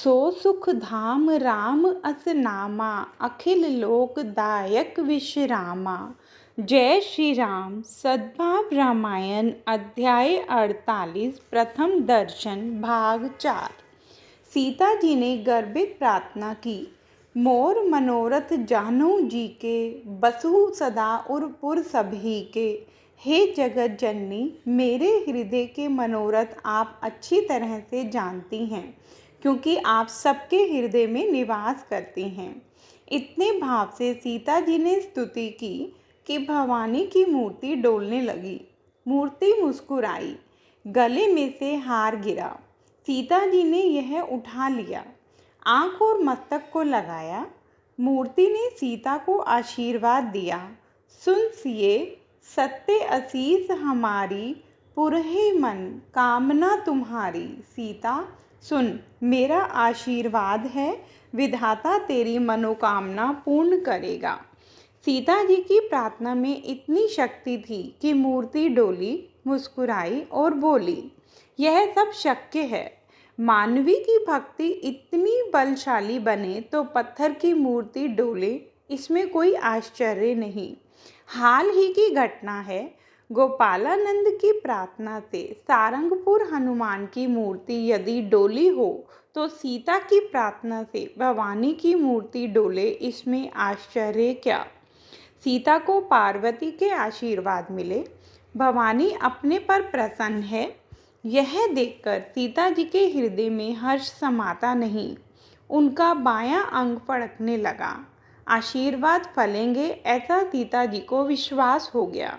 सो सुख धाम राम अस नामा, अखिल लोकदायक विश्रामा। जय श्री राम। सद्भाव रामायण अध्याय 48 प्रथम दर्शन भाग 4। सीता जी ने गर्भित प्रार्थना की, मोर मनोरथ जानू जी के, बसु सदा उरपुर सभी के। हे जगत जननी, मेरे हृदय के मनोरथ आप अच्छी तरह से जानती हैं, क्योंकि आप सबके हृदय में निवास करती हैं। इतने भाव से सीता जी ने स्तुति की कि भवानी की मूर्ति डोलने लगी। मूर्ति मुस्कुराई, गले में से हार गिरा। सीता जी ने यह उठा लिया, आँख और मस्तक को लगाया। मूर्ति ने सीता को आशीर्वाद दिया, सुन सिए सत्य असीस हमारी, पुरहे मन कामना तुम्हारी। सीता सुन, मेरा आशीर्वाद है, विधाता तेरी मनोकामना पूर्ण करेगा। सीता जी की प्रार्थना में इतनी शक्ति थी कि मूर्ति डोली, मुस्कुराई और बोली। यह सब शक्य है। मानवी की भक्ति इतनी बलशाली बने तो पत्थर की मूर्ति डोले, इसमें कोई आश्चर्य नहीं। हाल ही की घटना है। गोपालानंद की प्रार्थना से सारंगपुर हनुमान की मूर्ति यदि डोली हो तो सीता की प्रार्थना से भवानी की मूर्ति डोले, इसमें आश्चर्य क्या। सीता को पार्वती के आशीर्वाद मिले, भवानी अपने पर प्रसन्न है, यह देखकर सीता जी के हृदय में हर्ष समाता नहीं। उनका बायां अंग फड़कने लगा। आशीर्वाद फलेंगे ऐसा सीता जी को विश्वास हो गया।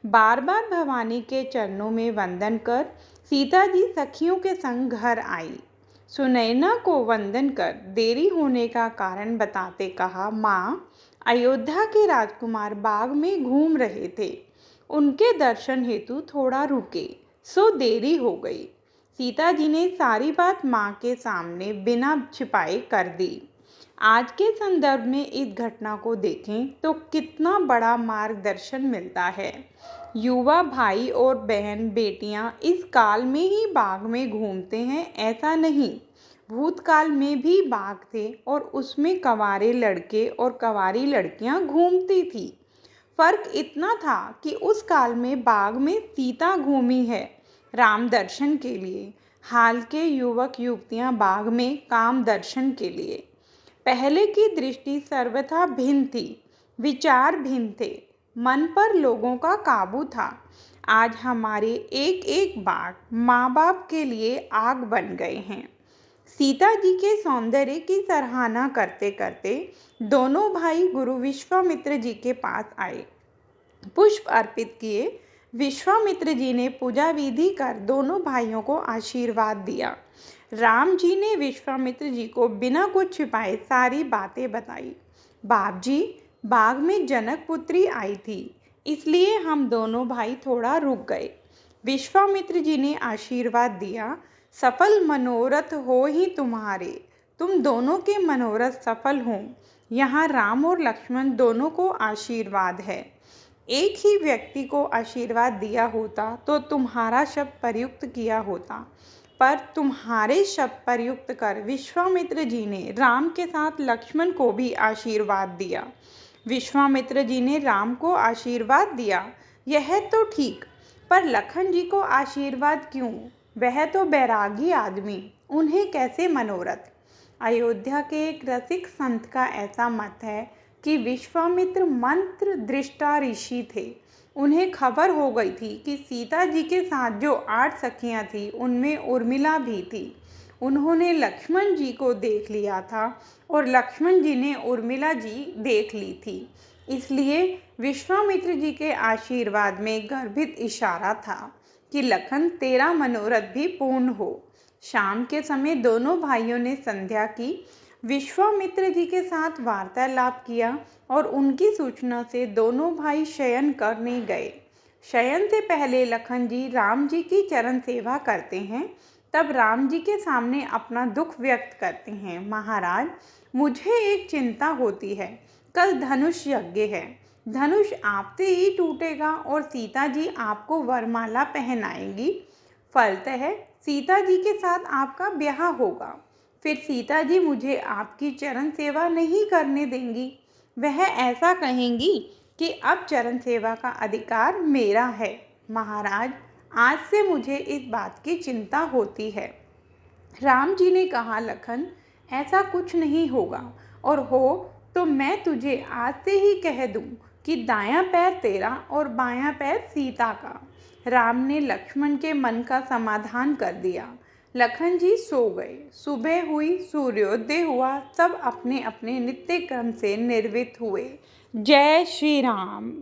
बार बार भवानी के चरणों में वंदन कर सीता जी सखियों के संग घर आई। सुनैना को वंदन कर देरी होने का कारण बताते कहा, माँ, अयोध्या के राजकुमार बाग में घूम रहे थे, उनके दर्शन हेतु थोड़ा रुके, सो देरी हो गई। सीता जी ने सारी बात माँ के सामने बिना छिपाए कर दी। आज के संदर्भ में इस घटना को देखें तो कितना बड़ा मार्गदर्शन मिलता है। युवा भाई और बहन बेटियां इस काल में ही बाग में घूमते हैं ऐसा नहीं, भूतकाल में भी बाग थे और उसमें कंवारे लड़के और कंवारी लड़कियां घूमती थी। फर्क इतना था कि उस काल में बाग में सीता घूमी है राम दर्शन के लिए, हाल के युवक युवतियां बाग में काम दर्शन के लिए। पहले की दृष्टि सर्वथा भिन्न थी, विचार भिन्न थे, मन पर लोगों का काबू था। आज हमारे एक एक बाग माँ बाप के लिए आग बन गए हैं। सीता जी के सौंदर्य की सराहना करते करते दोनों भाई गुरु विश्वामित्र जी के पास आए, पुष्प अर्पित किए। विश्वामित्र जी ने पूजा विधि कर दोनों भाइयों को आशीर्वाद दिया। राम जी ने विश्वामित्र जी को बिना कुछ छिपाए सारी बातें बताई। बाप जी, बाग में जनक पुत्री आई थी, इसलिए हम दोनों भाई थोड़ा रुक गए। विश्वामित्र जी ने आशीर्वाद दिया, सफल मनोरथ हो ही तुम्हारे, तुम दोनों के मनोरथ सफल हों। यहाँ राम और लक्ष्मण दोनों को आशीर्वाद है। एक ही व्यक्ति को आशीर्वाद दिया होता तो तुम्हारा शब्द प्रयुक्त किया होता, पर तुम्हारे शब्द प्रयुक्त कर विश्वामित्र जी ने राम के साथ लक्ष्मण को भी आशीर्वाद दिया। विश्वामित्र जी ने राम को आशीर्वाद दिया, यह तो ठीक, पर लखन जी को आशीर्वाद क्यों? वह तो बैरागी आदमी, उन्हें कैसे मनोरथ? अयोध्या के एक रसिक संत का ऐसा मत है कि विश्वामित्र मंत्र दृष्टा ऋषि थे। उन्हें खबर हो गई थी कि सीता जी के साथ जो 8 सखियां थीं उनमें उर्मिला भी थी। उन्होंने लक्ष्मण जी को देख लिया था और लक्ष्मण जी ने उर्मिला जी देख ली थी। इसलिए विश्वामित्र जी के आशीर्वाद में गर्भित इशारा था कि लखन तेरा मनोरथ भी पूर्ण हो। शाम के समय दोनों भाइयों ने संध्या की, विश्वामित्र जी के साथ वार्तालाप किया और उनकी सूचना से दोनों भाई शयन करने गए। शयन से पहले लखन जी राम जी की चरण सेवा करते हैं, तब राम जी के सामने अपना दुख व्यक्त करते हैं। महाराज, मुझे एक चिंता होती है, कल धनुष यज्ञ है, धनुष आपसे ही टूटेगा और सीता जी आपको वरमाला पहनाएंगी। फलतः सीता जी के साथ आपका ब्याह होगा, फिर सीता जी मुझे आपकी चरण सेवा नहीं करने देंगी। वह ऐसा कहेंगी कि अब चरण सेवा का अधिकार मेरा है। महाराज, आज से मुझे इस बात की चिंता होती है। राम जी ने कहा, लखन, ऐसा कुछ नहीं होगा, और हो तो मैं तुझे आज से ही कह दूं कि दायां पैर तेरा और बायां पैर सीता का। राम ने लक्ष्मण के मन का समाधान कर दिया। लखन जी सो गए। सुबह हुई, सूर्योदय हुआ, सब अपने अपने नित्य क्रम से निर्वृत्त हुए। जय श्री राम।